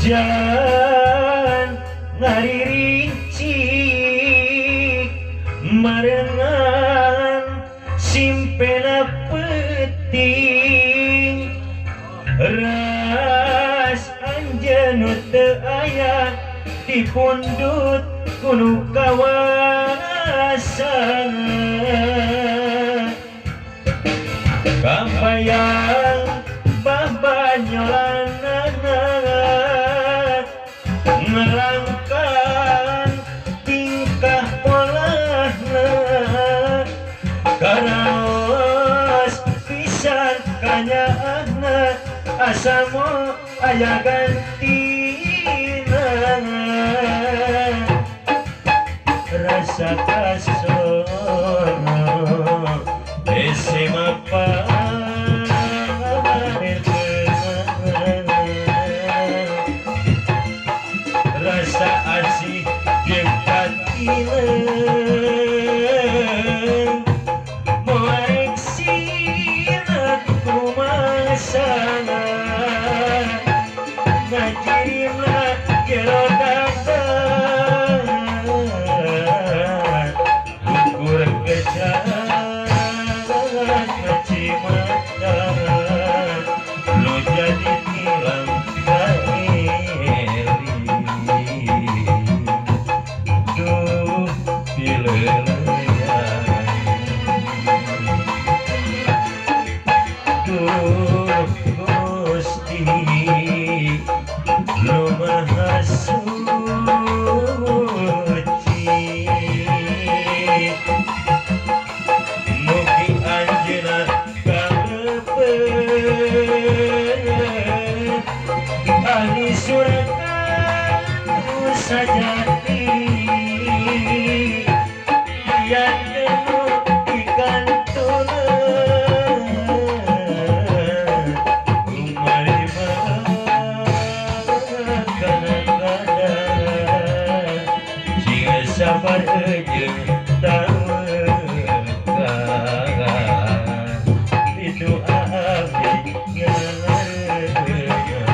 hujan ngaririnci marengan simpena peting ras anjeun teu aya di pundut kuno kawasan kampayang babanyolanana ngelangkan tingkah polana karaos pisan kanyaana asamo aya gantina rasa kasono ese mapa rasa asih jeung patileun moarek sieun kumasana ngajirimna jero dadan ukur kejalan ngacimata lo jadi tilang Gusti lu maha suci mugi anjeunna kaleupeun ahli surga sajati yang penuh dikantuleun sabar jeung tawakal itu abdi ngareureuyan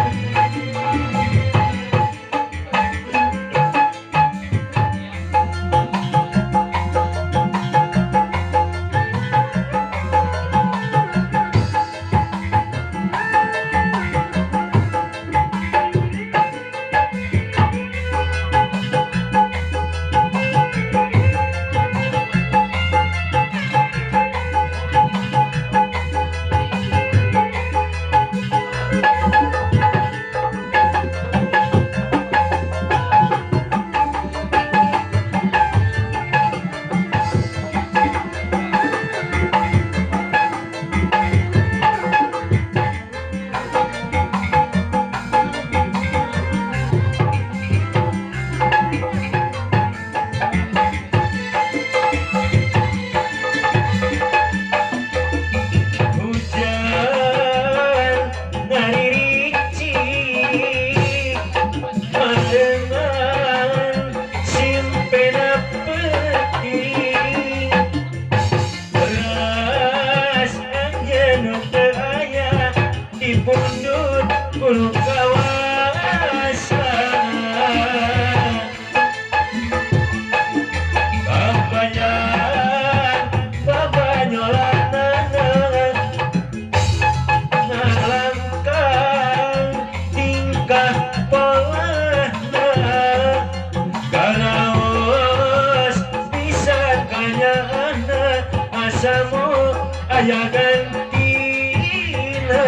pundut kuno kawasan kampayang babanyolanana ngalangkang tingkah polana karaos pisan kanyaana asamo aya gantina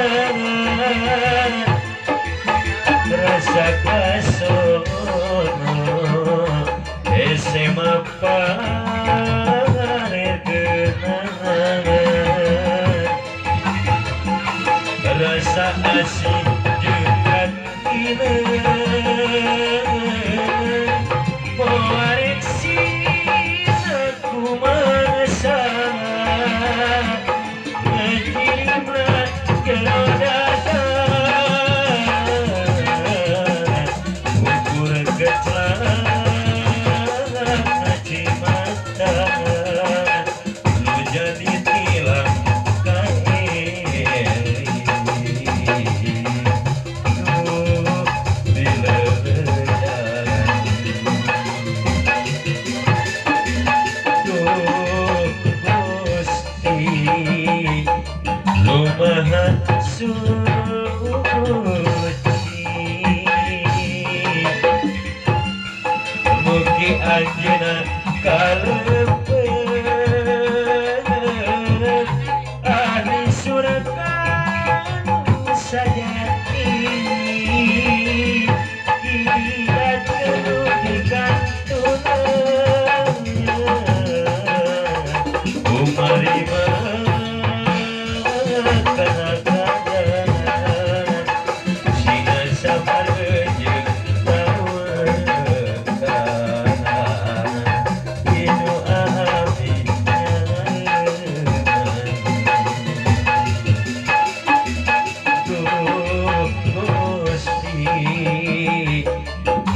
rasa kasono ese mapa rasa asih jeung patileun moarek sieun kumasana ngajirimna jero dadan ukur kecelakaan ngacimata lu jadi tilang kaeli bila Mugi anjeunna kaleupeun ahli surga sajati kiat kenuh dikantunan umarima kanaganan sina sabar jeung tawakanan inu ahami Gusti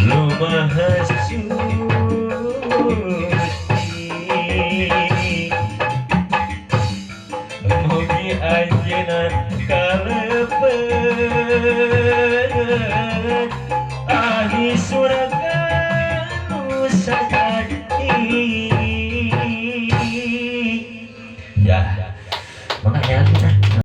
lumaha suci mugi anjeunna kaleupeun